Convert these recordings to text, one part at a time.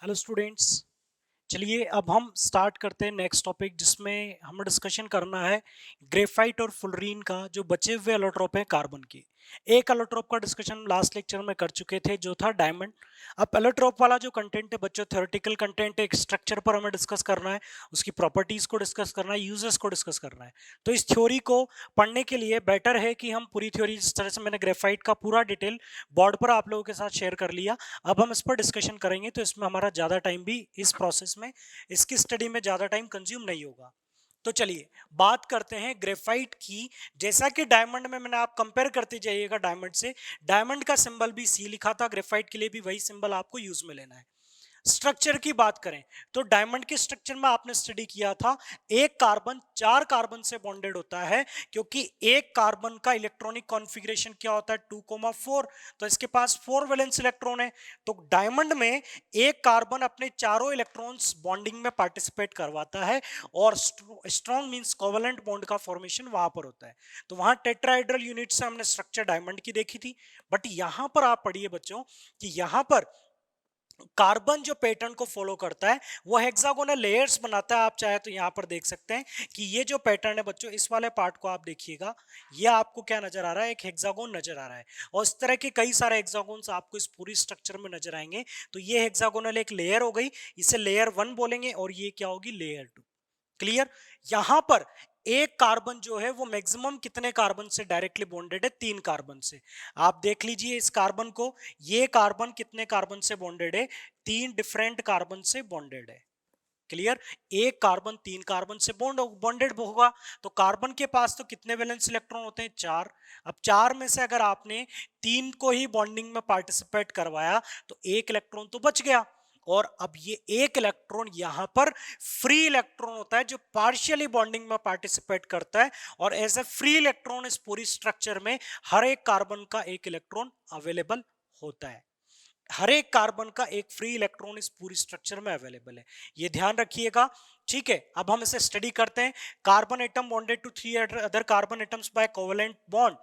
Hello students. चलिए अब हम स्टार्ट करते हैं नेक्स्ट टॉपिक जिसमें हमें डिस्कशन करना है ग्रेफाइट और फुलरीन का जो बचे हुए एलोट्रोप है कार्बन के। एक एलोट्रोप का डिस्कशन लास्ट लेक्चर में कर चुके थे जो था डायमंड। अब एलोट्रोप वाला जो कंटेंट है बच्चों थ्योरेटिकल कंटेंट है, एक स्ट्रक्चर पर हमें डिस्कस करना है, उसकी प्रॉपर्टीज को डिस्कस करना है, यूजेस को डिस्कस करना है। तो इस थ्योरी को पढ़ने के लिए बेटर है कि हम पूरी थ्योरी, जिस तरह से मैंने ग्रेफाइट का पूरा डिटेल बोर्ड पर आप लोगों के साथ शेयर कर लिया, अब हम इस पर डिस्कशन करेंगे तो इसमें हमारा ज्यादा टाइम भी इस प्रोसेस में, इसकी स्टडी में ज्यादा टाइम कंज्यूम नहीं होगा। तो चलिए बात करते हैं ग्रेफाइट की। जैसा कि डायमंड में मैंने, आप कंपेयर करते जाइएगा डायमंड से, डायमंड का सिंबल भी सी लिखा था, ग्रेफाइट के लिए भी वही सिंबल आपको यूज में लेना है। स्ट्रक्चर की बात करें तो डायमंड के स्ट्रक्चर में आपने स्टडी किया था, एक कार्बन चार कार्बन से बॉन्डेड होता है, क्योंकि एक कार्बन का इलेक्ट्रॉनिक कॉन्फ़िगरेशन क्या होता है 2,4, तो इसके पास 4 वैलेंस इलेक्ट्रॉन है। तो डायमंड में एक कार्बन अपने चारों इलेक्ट्रॉन्स बॉन्डिंग में पार्टिसिपेट करवाता है और स्ट्रॉन्ग मींस कोवेलेंट बॉन्ड का फॉर्मेशन वहां पर होता है। तो वहां टेट्राहेड्रल यूनिट से हमने स्ट्रक्चर डायमंड की देखी थी, बट यहां पर आप पढ़िए बच्चों कि यहां पर कार्बन जो पैटर्न को फॉलो करता है वो हेक्सागोनल लेयर्स बनाता है। आप चाहे तो यहां पर देख सकते हैं कि ये जो पैटर्न है बच्चों, इस वाले पार्ट को आप देखिएगा, ये आपको क्या नजर आ रहा है, एक हेक्सागोन नजर आ रहा है। और इस तरह के कई सारे हेक्सागोन्स आपको इस पूरी स्ट्रक्चर में नजर आएंगे। तो ये हेक्सागोनल एक लेयर हो गई, इसे लेयर 1 बोलेंगे, और ये क्या होगी, लेयर 2। क्लियर। यहां पर एक कार्बन जो है वो मैक्सिमम कितने कार्बन से डायरेक्टली बॉन्डेड है, 3 कार्बन से। आप देख लीजिए इस कार्बन को, ये कार्बन कितने कार्बन से बॉन्डेड है, 3 डिफरेंट कार्बन से बॉन्डेड है। क्लियर। एक कार्बन 3 कार्बन से बॉन्डेड होगा, तो कार्बन के पास तो कितने वैलेंस इलेक्ट्रॉन होते हैं, 4। अब 4 में से अगर आपने 3 को ही बॉन्डिंग में पार्टिसिपेट करवाया तो एक इलेक्ट्रॉन तो बच गया। और अब ये एक इलेक्ट्रॉन यहां पर फ्री इलेक्ट्रॉन होता है जो पार्शियली बॉन्डिंग में पार्टिसिपेट करता है, और एज ए फ्री इलेक्ट्रॉन इस पूरी स्ट्रक्चर में हर एक कार्बन का एक इलेक्ट्रॉन अवेलेबल होता है। हर एक कार्बन का एक फ्री इलेक्ट्रॉन इस पूरी स्ट्रक्चर में अवेलेबल है, ये ध्यान रखिएगा। ठीक है, अब हम इसे स्टडी करते हैं। Carbon atom bonded to 3 other carbon atoms by covalent bond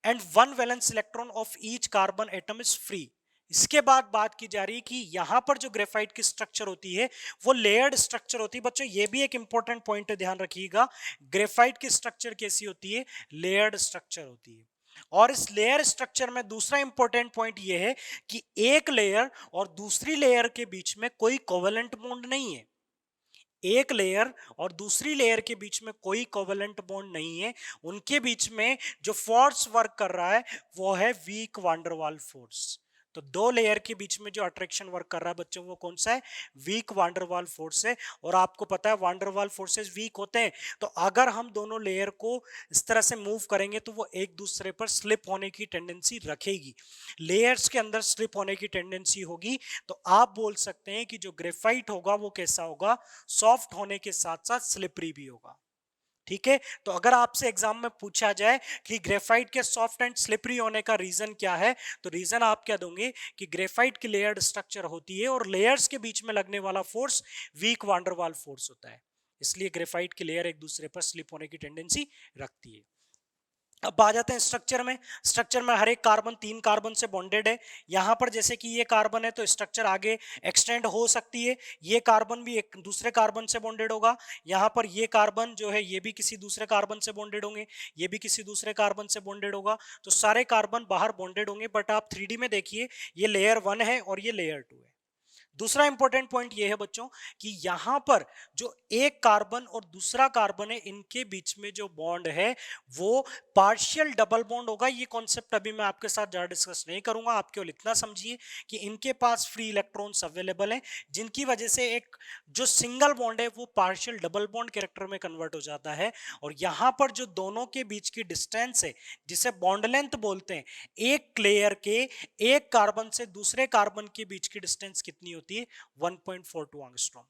and 1 valence electron of each carbon atom is free. इसके बाद बात की जा रही है कि यहां पर जो ग्रेफाइट की स्ट्रक्चर होती है वो लेयर्ड स्ट्रक्चर होती है। बच्चों ये भी एक इंपॉर्टेंट पॉइंट है, ध्यान रखिएगा। ग्रेफाइट की स्ट्रक्चर कैसी होती है, लेयर्ड स्ट्रक्चर होती है। और इस लेयर स्ट्रक्चर में दूसरा इंपॉर्टेंट पॉइंट ये है कि एक लेयर और दूसरी लेयर के बीच में कोई कोवेलेंट बॉन्ड नहीं है। एक लेयर और दूसरी लेयर के बीच में कोई कोवेलेंट बॉन्ड नहीं है। उनके बीच में जो फोर्स वर्क कर रहा है वो है वीक वांडरवाल फोर्स। तो दो लेयर के बीच में जो अट्रैक्शन वर्क कर रहा है बच्चों, वो कौन सा है, वीक वांडरवाल फोर्स है। और आपको पता है वांडरवाल फोर्सेस वीक होते हैं, तो अगर हम दोनों लेयर को इस तरह से मूव करेंगे तो वो एक दूसरे पर स्लिप होने की टेंडेंसी रखेगी, लेयर्स के अंदर स्लिप होने की टेंडेंसी होगी। तो आप बोल सकते हैं कि जो ग्रेफाइट होगा वो कैसा होगा, सॉफ्ट होने के साथ साथ स्लिपरी भी होगा। ठीक है, तो अगर आपसे एग्जाम में पूछा जाए कि ग्रेफाइट के सॉफ्ट एंड स्लिपरी होने का रीजन क्या है, तो रीजन आप क्या दोगे कि ग्रेफाइट की लेयर्ड स्ट्रक्चर होती है और लेयर्स के बीच में लगने वाला फोर्स वीक वांडरवाल फोर्स होता है, इसलिए ग्रेफाइट की लेयर एक दूसरे पर स्लिप होने की टेंडेंसी रखती है। अब आ जाते हैं स्ट्रक्चर में। स्ट्रक्चर में हर एक कार्बन 3 कार्बन से बॉन्डेड है। यहां पर जैसे कि ये कार्बन है तो स्ट्रक्चर आगे एक्सटेंड हो सकती है, ये कार्बन भी एक दूसरे कार्बन से बॉन्डेड होगा। यहां पर ये कार्बन जो है ये भी किसी दूसरे कार्बन से बॉन्डेड होंगे, ये भी किसी दूसरे कार्बन से बॉन्डेड होगा। तो सारे कार्बन बाहर बॉन्डेड होंगे, बट आप 3D में देखिए, ये लेयर 1 है और ये लेयर 2 है। दूसरा इंपॉर्टेंट पॉइंट यह है बच्चों कि यहां पर जो एक कार्बन और दूसरा कार्बन है, इनके बीच में जो बॉन्ड है वो पार्शियल डबल बॉन्ड होगा। ये कॉन्सेप्ट अभी मैं आपके साथ ज्यादा डिस्कस नहीं करूंगा, आप केवल इतना समझिए कि इनके पास फ्री इलेक्ट्रॉन्स अवेलेबल हैं, जिनकी वजह से एक जो सिंगल बॉन्ड है वो पार्शियल डबल बॉन्ड कैरेक्टर में कन्वर्ट हो जाता है। और यहां पर जो दोनों के बीच की डिस्टेंस है, जिसे बॉन्ड लेंथ बोलते हैं, एक लेयर के एक कार्बन से दूसरे कार्बन के बीच की डिस्टेंस कितनी होती है, 1.42 एंगस्ट्रॉम।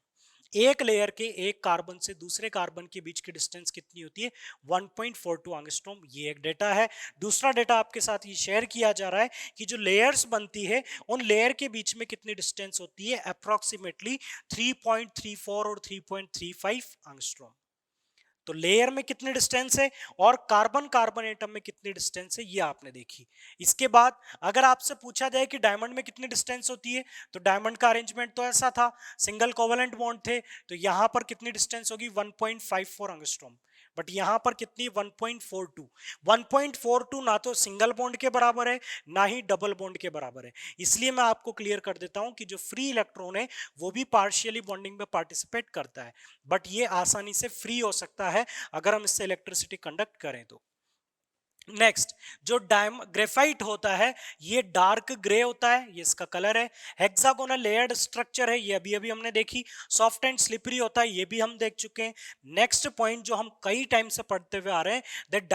एक लेयर के एक कार्बन से दूसरे कार्बन के बीच की डिस्टेंस कितनी होती है, 1.42 एंगस्ट्रॉम। ये एक डेटा है। दूसरा डेटा आपके साथ ये शेयर किया जा रहा है कि जो लेयर्स बनती है उन लेयर के बीच में कितनी डिस्टेंस होती है, अप्रोक्सीमेटली 3.34 और 3.35 एंगस्ट्रॉम। तो लेयर में कितनी डिस्टेंस है और कार्बन कार्बन एटम में कितनी डिस्टेंस है ये आपने देखी। इसके बाद अगर आपसे पूछा जाए कि डायमंड में कितनी डिस्टेंस होती है, तो डायमंड का अरेंजमेंट तो ऐसा था, सिंगल कोवेलेंट बॉन्ड थे, तो यहां पर कितनी डिस्टेंस होगी 1.54 एंगस्ट्रॉम, बट यहां पर कितनी 1.42। 1.42 ना तो सिंगल बॉन्ड के बराबर है ना ही डबल बॉन्ड के बराबर है। इसलिए मैं आपको क्लियर कर देता हूं कि जो फ्री इलेक्ट्रॉन है वो भी पार्शियली बॉन्डिंग में पार्टिसिपेट करता है, बट ये आसानी से फ्री हो सकता है अगर हम इससे इलेक्ट्रिसिटी कंडक्ट करें तो। नेक्स्ट, जो ग्रेफाइट होता है ये डार्क ग्रे होता है, ये इसका कलर है। हेक्सागोनल लेयर्ड स्ट्रक्चर है, ये अभी अभी हमने देखी। सॉफ्ट एंड स्लिपरी होता है, ये भी हम देख चुके हैं। नेक्स्ट पॉइंट जो हम कई टाइम से पढ़ते हुए आ रहे हैं, that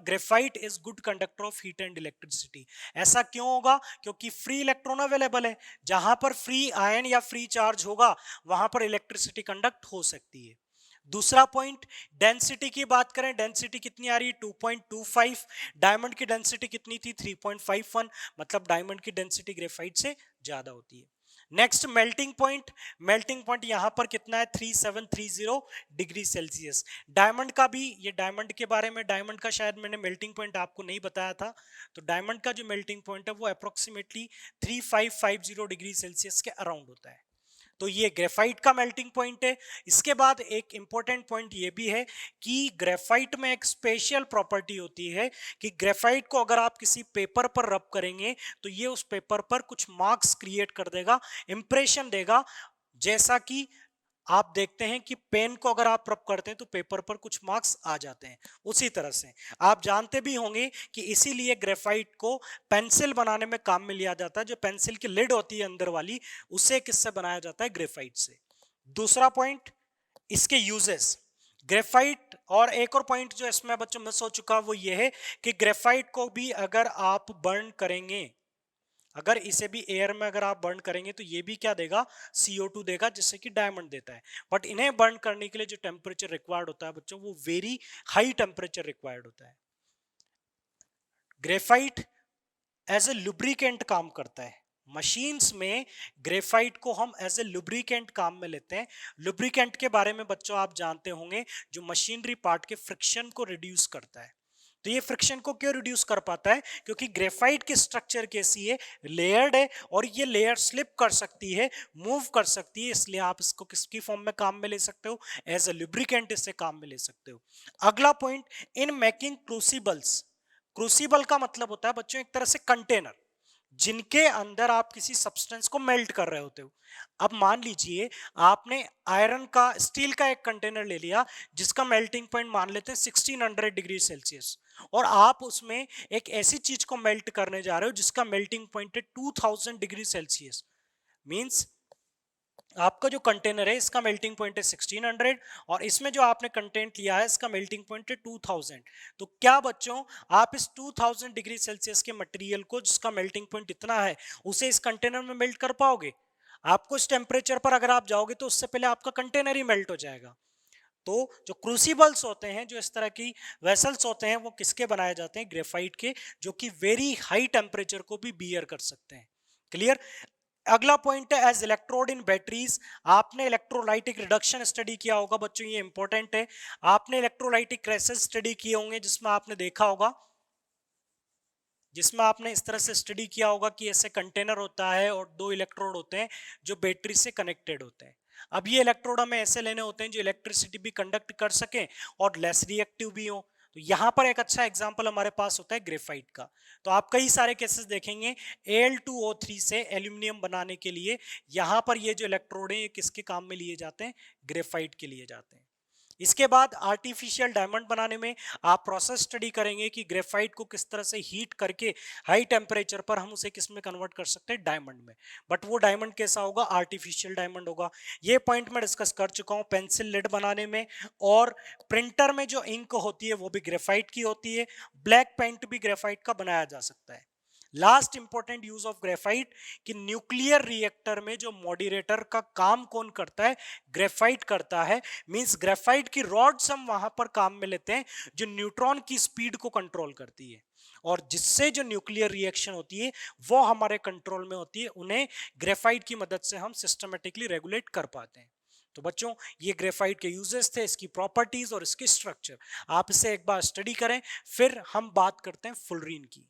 graphite is good conductor of heat and electricity. ऐसा क्यों होगा? क्योंकि फ्री इलेक्ट्रॉन अवेलेबल है, जहां पर फ्री आयन या फ्री चार्ज होगा वहां पर इलेक्ट्रिसिटी कंडक्ट हो सकती है। दूसरा पॉइंट, डेंसिटी की बात करें, डेंसिटी कितनी आ रही है 2.25। डायमंड की डेंसिटी कितनी थी 3.51, मतलब डायमंड की डेंसिटी ग्रेफाइट से ज्यादा होती है। Next, melting point. Melting point यहां पर कितना है 3730 डिग्री सेल्सियस। डायमंड का भी, ये डायमंड के बारे में, डायमंड का शायद मैंने मेल्टिंग पॉइंट आपको नहीं बताया था, तो डायमंड का जो मेल्टिंग पॉइंट है वो अप्रोक्सीमेटली 3550 डिग्री सेल्सियस के अराउंड होता है। तो ये ग्रेफाइट का मेल्टिंग पॉइंट है। इसके बाद एक इंपॉर्टेंट पॉइंट ये भी है कि ग्रेफाइट में एक स्पेशल प्रॉपर्टी होती है कि ग्रेफाइट को अगर आप किसी पेपर पर रब करेंगे तो ये उस पेपर पर कुछ मार्क्स क्रिएट कर देगा, इंप्रेशन देगा। जैसा कि आप देखते हैं कि पेन को अगर आप रब करते हैं तो पेपर पर कुछ मार्क्स आ जाते हैं, उसी तरह से आप जानते भी होंगे कि इसीलिए ग्रेफाइट को पेंसिल बनाने में काम में लिया जाता है। जो पेंसिल की लिड होती है अंदर वाली, उसे किससे बनाया जाता है? ग्रेफाइट से। दूसरा पॉइंट, इसके यूजेस। ग्रेफाइट, और एक और पॉइंट जो इसमें बच्चों मिस हो चुका वो ये है कि ग्रेफाइट को भी अगर आप बर्न करेंगे, अगर इसे भी एयर में अगर आप बर्न करेंगे तो ये भी क्या देगा? CO2 देगा, जिससे कि डायमंड देता है। बट इन्हें बर्न करने के लिए जो टेम्परेचर रिक्वायर्ड होता है बच्चों, वो वेरी हाई टेम्परेचर रिक्वायर्ड होता है। ग्रेफाइट एज ए लुब्रिकेंट काम करता है। मशीन्स में ग्रेफाइट को हम एज ए लुब्रिकेंट काम में लेते हैं। लुब्रिकेंट के बारे में बच्चों आप जानते होंगे, जो मशीनरी पार्ट के फ्रिक्शन को रिड्यूस करता है। तो ये फ्रिक्शन को क्यों रिड्यूस कर पाता है? क्योंकि ग्रेफाइट की स्ट्रक्चर कैसी है? लेयर्ड है, और ये लेयर स्लिप कर सकती है, मूव कर सकती है, इसलिए आप इसको किसकी फॉर्म में काम में ले सकते हो? एज ए लुब्रिकेंट इससे काम में ले सकते हो। अगला पॉइंट, इन मेकिंग क्रूसिबल्स। क्रूसिबल का मतलब होता है बच्चों एक तरह से कंटेनर, जिनके अंदर आप किसी सब्सटेंस को मेल्ट कर रहे होते हो। अब मान लीजिए आपने आयरन का, स्टील का एक कंटेनर ले लिया जिसका मेल्टिंग पॉइंट मान लेते हैं 1600 डिग्री सेल्सियस, और आप उसमें एक ऐसी चीज को मेल्ट करने जा रहे हो जिसका मेल्टिंग पॉइंट है 2000 डिग्री सेल्सियस। मींस आपका जो कंटेनर है इसका मेल्टिंग पॉइंट है 1600, और इसमें जो आपने कंटेंट लिया है इसका मेल्टिंग पॉइंट है 2000। तो क्या बच्चों, आप इस 2000 डिग्री सेल्सियस के मटेरियल को, जिसका मेल्टिंग पॉइंट इतना है, उसे इस कंटेनर में मेल्ट कर पाओगे? आपको इस टेम्परेचर पर अगर आप जाओगे तो उससे पहले आपका कंटेनर ही मेल्ट हो जाएगा। तो जो क्रूसिबल्स होते हैं, जो इस तरह की वेसल्स होते हैं, वो किसके बनाए जाते हैं? ग्रेफाइट के, जो कि वेरी हाई टेम्परेचर को भी बियर कर सकते हैं। क्लियर? अगला पॉइंट है एज इलेक्ट्रोड इन बैटरीज। आपने इलेक्ट्रोलाइटिक रिडक्शन स्टडी किया होगा बच्चों, ये इंपॉर्टेंट है। आपने इलेक्ट्रोलाइटिक क्राइसिस स्टडी किए होंगे, जिसमें आपने देखा होगा, जिसमें आपने इस तरह से स्टडी किया होगा कि ऐसे कंटेनर होता है और दो इलेक्ट्रोड होते हैं जो बैटरी से कनेक्टेड होते हैं। अब ये इलेक्ट्रोड हमें ऐसे लेने होते हैं जो इलेक्ट्रिसिटी भी कंडक्ट कर सके और लेस रिएक्टिव भी हो। तो यहाँ पर एक अच्छा एग्जांपल हमारे पास होता है ग्रेफाइट का। तो आप कई सारे केसेस देखेंगे Al2O3 से एल्यूमिनियम बनाने के लिए, यहाँ पर ये जो इलेक्ट्रोड है ये किसके काम में लिए जाते हैं? ग्रेफाइट के लिए जाते हैं। इसके बाद आर्टिफिशियल डायमंड बनाने में आप प्रोसेस स्टडी करेंगे कि ग्रेफाइट को किस तरह से हीट करके हाई टेम्परेचर पर हम उसे किस में कन्वर्ट कर सकते हैं? डायमंड में। बट वो डायमंड कैसा होगा? आर्टिफिशियल डायमंड होगा। ये पॉइंट मैं डिस्कस कर चुका हूँ पेंसिल लिड बनाने में, और प्रिंटर में जो इंक होती है वो भी ग्रेफाइट की होती है। ब्लैक पेंट भी ग्रेफाइट का बनाया जा सकता है। Last important use of graphite, कि न्यूक्लियर रिएक्टर में जो मॉडरेटर का काम कौन करता है? ग्रेफाइट करता है। मींस ग्रेफाइट की रॉड्स हम वहां पर काम में लेते हैं जो न्यूट्रॉन की स्पीड को कंट्रोल करती है, और जिससे जो न्यूक्लियर रिएक्शन होती है वो हमारे कंट्रोल में होती है, उन्हें ग्रेफाइट की मदद से हम सिस्टमेटिकली रेगुलेट कर पाते हैं। तो बच्चों ये ग्रेफाइट के यूजेस थे, इसकी प्रॉपर्टीज और इसकी स्ट्रक्चर, आप इसे एक बार स्टडी करें, फिर हम बात करते हैं फुलरीन की।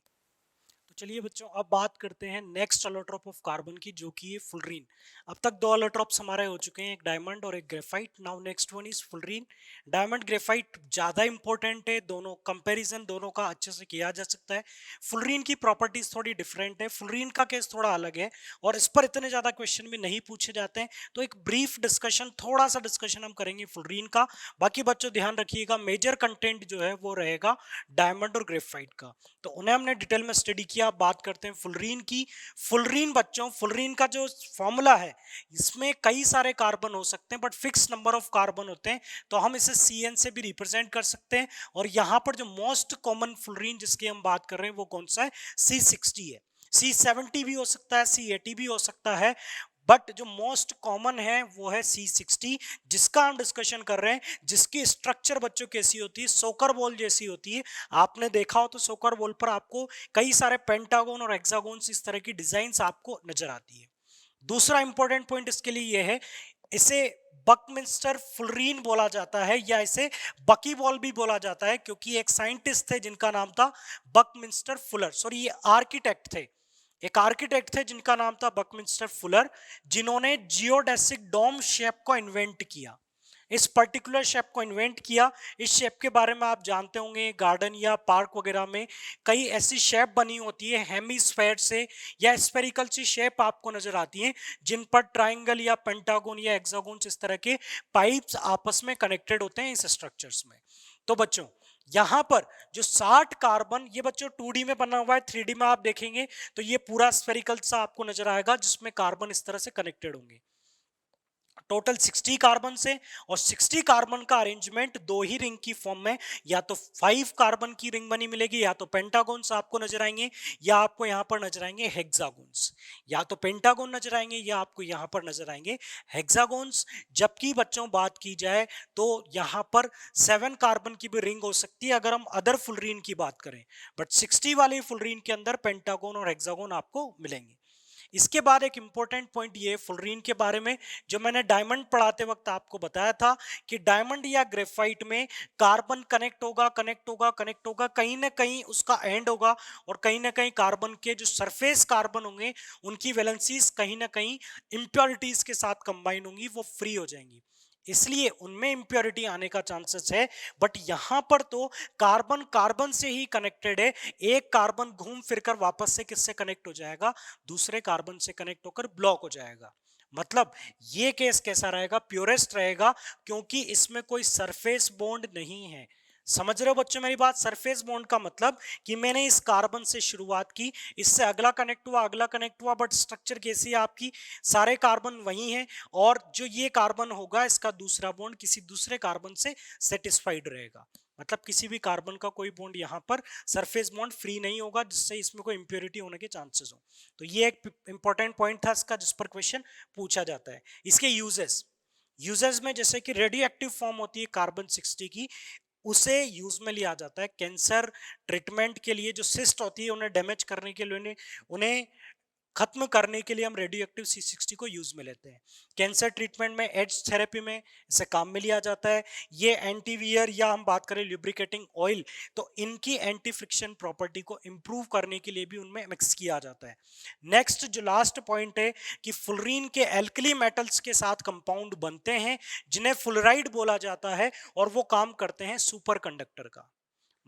तो चलिए बच्चों अब बात करते हैं नेक्स्ट एलोट्रोप ऑफ कार्बन की, जो कि है फुलरीन। अब तक दो एलोट्रोप्स हमारे हो चुके हैं, एक डायमंड और एक graphite. Now next one is fullerene. Diamond graphite ज्यादा इंपॉर्टेंट है, दोनों कंपैरिजन दोनों का अच्छे से किया जा सकता है। फुलरीन की प्रॉपर्टीज थोड़ी डिफरेंट है, फुलरीन का केस थोड़ा अलग है और इस पर इतने ज्यादा क्वेश्चन भी नहीं पूछे जाते हैं। तो एक ब्रीफ डिस्कशन, थोड़ा सा डिस्कशन हम करेंगे फुलरीन का। बाकी बच्चों ध्यान रखिएगा, मेजर कंटेंट जो है वो रहेगा डायमंड और ग्रेफाइट का, तो उन्हें हमने डिटेल में स्टडी किया। बात करते हैं फुलरीन की। फुलरीन बच्चों, फुलरीन का जो फॉर्मूला है, इसमें कई सारे कार्बन हो सकते हैं but fix number of carbon होते हैं, तो हम इसे CN से भी रिप्रेजेंट कर सकते हैं। और यहाँ पर जो मोस्ट कॉमन फुलरीन जिसकी हम बात कर रहे हैं वो कौन सा है, C60 है। C70 भी हो सकता है, C80 भी हो सकता है, बट जो मोस्ट कॉमन है वो है C60, जिसका हम डिस्कशन कर रहे हैं, जिसकी स्ट्रक्चर बच्चों कैसी होती है, सोकर बॉल जैसी होती है। आपने देखा हो तो सोकर बॉल पर आपको कई सारे पेंटागन और हेक्सागोन इस तरह की डिजाइन्स आपको नजर आती है। दूसरा इंपॉर्टेंट पॉइंट इसके लिए यह है, इसे बकमिंस्टर फुलरीन बोला जाता है या इसे बकी बॉल भी बोला जाता है, क्योंकि एक साइंटिस्ट थे जिनका नाम था बकमिंस्टर फुलर, सॉरी ये आर्किटेक्ट थे, एक आर्किटेक्ट थे जिनका नाम था बकमिंस्टर फुलर, जिन्होंने जियोडेसिक डोम शेप को इन्वेंट किया, इस पर्टिकुलर शेप को इन्वेंट किया। इस शेप के बारे में आप जानते होंगे, गार्डन या पार्क वगैरह में कई ऐसी शेप बनी होती है हेमिस्फेयर से या स्फेरिकल सी शेप आपको नजर आती है, जिन पर ट्राइंगल या पेंटागन या हेक्सागोन इस तरह के पाइप्स आपस में कनेक्टेड होते हैं इस स्ट्रक्चर्स में। तो बच्चों यहां पर जो 60 कार्बन, ये बच्चों 2D में बना हुआ है, 3D में आप देखेंगे तो ये पूरा स्फेरिकल सा आपको नजर आएगा, जिसमें कार्बन इस तरह से कनेक्टेड होंगे। टोटल 60 कार्बन से, और 60 कार्बन का अरेंजमेंट दो ही रिंग की फॉर्म में, या तो 5 कार्बन की रिंग बनी मिलेगी, या तो पेंटागोन्स आपको नजर आएंगे, या आपको यहां पर नजर आएंगे हेक्सागोन्स। या तो पेंटागोन नजर आएंगे या आपको यहां पर नजर आएंगे हेक्सागोन्स। जबकि बच्चों बात की जाए तो यहां पर 7 कार्बन की भी रिंग हो सकती है अगर हम अदर फुलरीन की बात करें, बट 60 वाले फुलरीन के अंदर पेंटागोन और हेक्सागोन आपको मिलेंगे। इसके बाद एक इंपॉर्टेंट पॉइंट ये फुलरीन के बारे में, जो मैंने डायमंड पढ़ाते वक्त आपको बताया था कि डायमंड या ग्रेफाइट में कार्बन कनेक्ट होगा, कनेक्ट होगा, कनेक्ट होगा, कहीं ना कहीं उसका एंड होगा, और कहीं ना कहीं कार्बन के जो सरफेस कार्बन होंगे उनकी वैलेंसीज कहीं ना कहीं इंप्योरिटीज के साथ कंबाइन होंगी, वो फ्री हो जाएंगी, इसलिए उनमें इंप्योरिटी आने का चांसेस है। बट यहां पर तो कार्बन कार्बन से ही कनेक्टेड है, एक कार्बन घूम फिरकर वापस से किससे कनेक्ट हो जाएगा, दूसरे कार्बन से कनेक्ट होकर ब्लॉक हो जाएगा। मतलब ये केस कैसा रहेगा, प्योरेस्ट रहेगा, क्योंकि इसमें कोई सरफेस बॉन्ड नहीं है। समझ रहे हो बच्चों मेरी बात, सरफेस बॉन्ड का मतलब कि मैंने इस कार्बन से शुरुआत की, इससे अगला कनेक्ट हुआ, अगला कनेक्ट हुआ, बट स्ट्रक्चर कैसी है आपकी, सारे कार्बन वही हैं, और जो ये कार्बन होगा इसका दूसरा बॉन्ड किसी दूसरे कार्बन से सेटिस्फाइड रहेगा। मतलब किसी भी कार्बन का कोई बॉन्ड यहाँ पर सरफेस बॉन्ड फ्री नहीं होगा, जिससे इसमें कोई इंप्योरिटी होने के चांसेस हो। तो ये एक इंपॉर्टेंट पॉइंट था इसका, जिस पर क्वेश्चन पूछा जाता है। इसके यूजेस, यूजेस में जैसे कि रेडियो एक्टिव फॉर्म होती है कार्बन 60 की, उसे यूज में लिया जाता है कैंसर ट्रीटमेंट के लिए, जो सिस्ट होती है उन्हें डैमेज करने के लिए, उन्हें उन्हें खत्म करने के लिए हम रेडियो एक्टिव C60 को यूज में लेते हैं। कैंसर ट्रीटमेंट में, एड्स थेरेपी में इसे काम में लिया जाता है। ये एंटीवियर या हम बात करें लुब्रिकेटिंग ऑयल, तो इनकी एंटी फ्रिक्शन प्रॉपर्टी को इंप्रूव करने के लिए भी उनमें मिक्स किया जाता है। नेक्स्ट जो लास्ट पॉइंट है कि फुलरीन के एल्कली मेटल्स के साथ कंपाउंड बनते हैं, जिन्हें फुलराइड बोला जाता है, और वो काम करते हैं सुपर कंडक्टर का।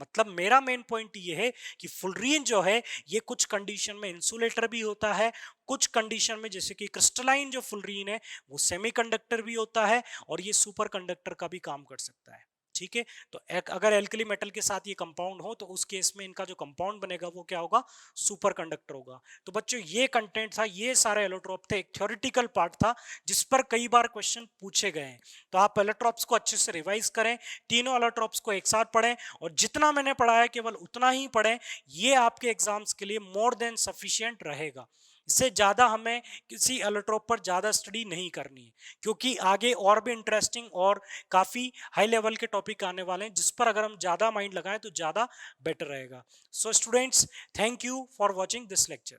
मतलब मेरा मेन पॉइंट ये है कि फुलरीन जो है ये कुछ कंडीशन में इंसुलेटर भी होता है, कुछ कंडीशन में जैसे कि क्रिस्टलाइन जो फुलरीन है वो सेमीकंडक्टर भी होता है, और ये सुपर कंडक्टर का भी काम कर सकता है। ठीक है, तो अगर एल्कली मेटल के साथ ये कंपाउंड हो तो उस केस में इनका जो कंपाउंड बनेगा वो क्या होगा, सुपर कंडक्टर होगा। तो बच्चों ये कंटेंट था, ये सारे एलोट्रोप थे, एक थ्योरेटिकल पार्ट था जिस पर कई बार क्वेश्चन पूछे गए हैं। तो आप एलोट्रोप्स को अच्छे से रिवाइज करें, तीनों एलोट्रोप्स को एक साथ पढ़ें, और जितना मैंने पढ़ाया केवल उतना ही पढ़ें, ये आपके एग्जाम्स के लिए मोर देन सफिशिएंट रहेगा। इससे ज़्यादा हमें किसी एलोट्रोप पर ज़्यादा स्टडी नहीं करनी है, क्योंकि आगे और भी इंटरेस्टिंग और काफ़ी हाई लेवल के टॉपिक आने वाले हैं, जिस पर अगर हम ज़्यादा माइंड लगाएं तो ज़्यादा बेटर रहेगा। So students, thank you for watching this lecture.